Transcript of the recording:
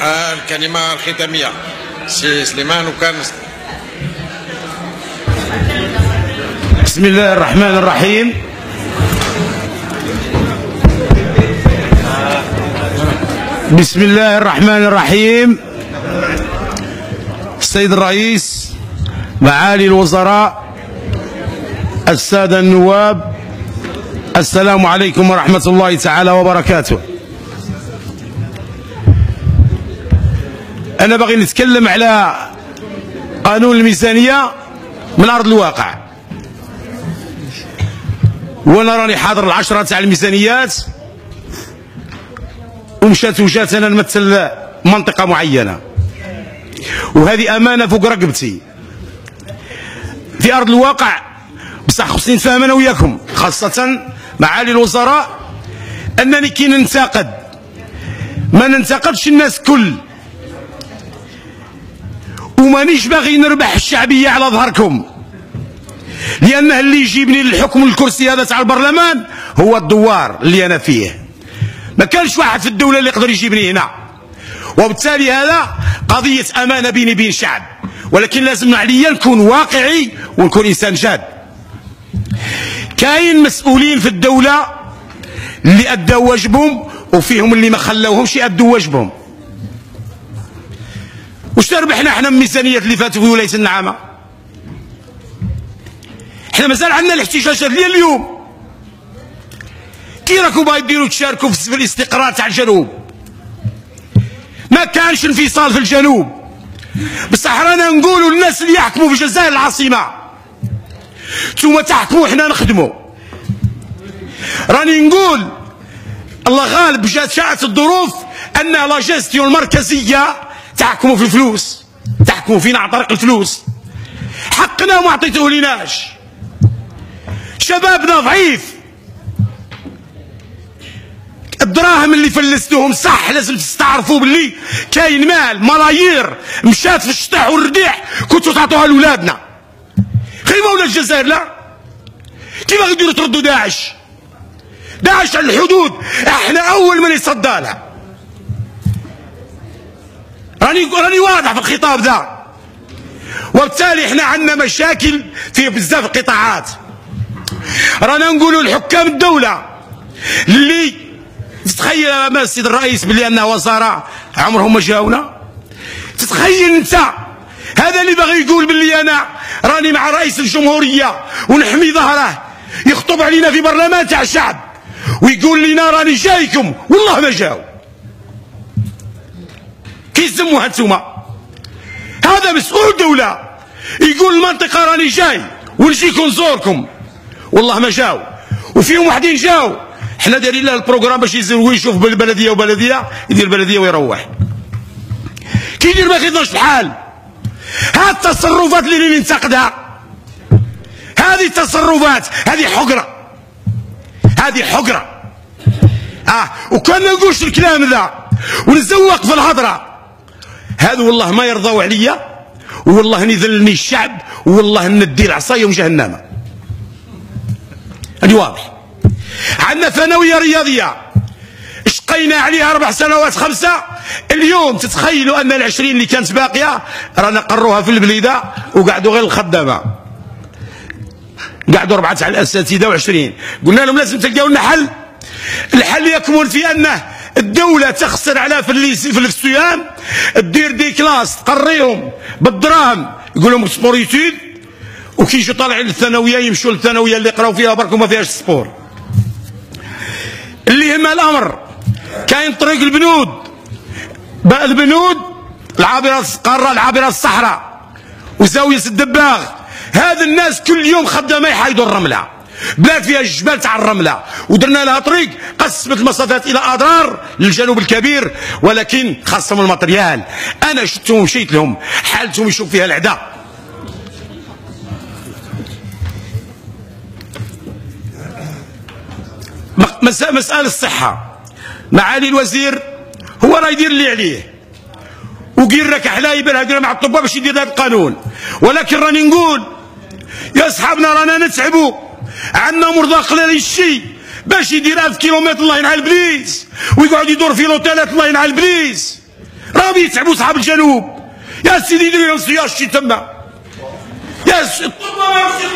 الكلمة الختامية سي سليمان وكان. بسم الله الرحمن الرحيم. بسم الله الرحمن الرحيم. السيد الرئيس، معالي الوزراء، السادة النواب، السلام عليكم ورحمة الله تعالى وبركاته. أنا باغي نتكلم على قانون الميزانية من أرض الواقع، وأنا راني حاضر العشرة تاع الميزانيات، وجات أنا نمثل منطقة معينة، وهذه أمانة فوق رقبتي في أرض الواقع. بصح خصني نفهم أنا وياكم، خاصة معالي الوزراء، أنني كي ننتقد ما ننتقدش الناس كل، ومانيش باغي نربح الشعبية على ظهركم، لأنه اللي يجيبني للحكم الكرسي هذا تاع البرلمان هو الدوار اللي أنا فيه. ما كانش واحد في الدولة اللي يقدر يجيبني هنا، وبالتالي هذا قضية أمانة بيني وبين الشعب، ولكن لازم عليا نكون واقعي ونكون إنسان جاد. كاين مسؤولين في الدولة اللي أدوا واجبهم، وفيهم اللي ما خلاوهمش يأدوا واجبهم. واش ربحنا احنا من الميزانيات اللي فاتوا في ولاية النعامة؟ احنا مازال عندنا الاحتجاجات اللي اليوم. كي راكم باغي ديروا تشاركوا في الاستقرار تاع الجنوب؟ ما كانش انفصال في الجنوب، بصح رانا نقولوا للناس اللي يحكموا في الجزائر العاصمة نتوما تحكموا حنا نخدموا. راني نقول الله غالب شاءت الظروف ان لا جيستيون المركزية تحكموا في الفلوس، تحكموا فينا عن طريق الفلوس. حقنا وما عطيتوه ليناش، شبابنا ضعيف. الدراهم اللي فلستوهم صح، لازم تستعرفوا باللي كاين مال ملايير مشات في الشطح والرديح كنتوا تعطوها لولادنا. خيمه ولا الجزائر لا؟ كيف غادي ديروا تردوا داعش؟ داعش على الحدود احنا اول من يصدى لها. راني واضح في الخطاب ده، وبالتالي احنا عندنا مشاكل في بزاف القطاعات. رانا نقولوا لحكام الدولة اللي تتخيل امام السيد الرئيس بلي انها وزاره عمرهم ما جاونا. تتخيل انت هذا اللي باغي يقول بلي انا راني مع رئيس الجمهوريه ونحمي ظهره، يخطب علينا في برلمان تاع الشعب ويقول لنا راني جايكم، والله ما جاو. كي يسموها انتوما؟ هذا مسؤول دوله يقول المنطقه راني جاي ونجيكم نزوركم، والله ما جاو. وفيهم واحدين جاو، حنا دايرين له البروغرام باش يزور ويشوف بالبلديه وبلديه، يدير بلديه ويروح. كي يدير ما كيضمنش الحال. هاد التصرفات اللي ننتقدها، هذه التصرفات، هذه حقره، هذه حقره. وكان ما نقولش الكلام ذا ونزوق في الهضره، هذا والله ما يرضوا عليا، والله نذلني الشعب، والله ندي العصايه وجهنم. هذه واضح. عندنا ثانويه رياضيه شقينا عليها 4 سنوات 5، اليوم تتخيلوا ان ال20 اللي كانت باقيه رانا قروها في البليده وقعدوا غير الخدامه، قعدوا 4 تاع الاساتذه و20. قلنا لهم لازم تلقاو لنا حل. الحل يكمن في انه الدوله تخسر على في الصيام، دير دي كلاس تقريهم بالدراهم، يقول لهم سبور ايتود، وكي يجوا طالعين للثانويه يمشوا للثانويه اللي يقراو فيها برك وما فيهاش سبور. اللي يهم الامر كاين طريق البنود، البنود العابره القاره، العابره الصحراء، وزاويه الدباغ. هذا الناس كل يوم خدامه يحايدوا الرمله، بلاد فيها الجبال تاع الرمله، ودرنا لها طريق قسمت المسافات الى اضرار للجنوب الكبير، ولكن خاصهم الماتريال. انا شفتهم مشيت لهم، حالتهم يشوف فيها العدا. مسألة الصحة، معالي الوزير هو راه يدير اللي عليه، وقير لك حلايب يدير مع الطباء باش يدير هذا القانون، ولكن راني نقول يا صحابنا رانا نتعبوا، عندنا مرضى قليل الشيء باش يدير 1000 كيلومتر الله ينعل البليس، ويقعد يدور في لوتيلات الله ينعل البليس. راهم يتعبوا صحاب الجنوب. يا سيدي ديروا لهم سياج شي تما. يا الطب ما يمشي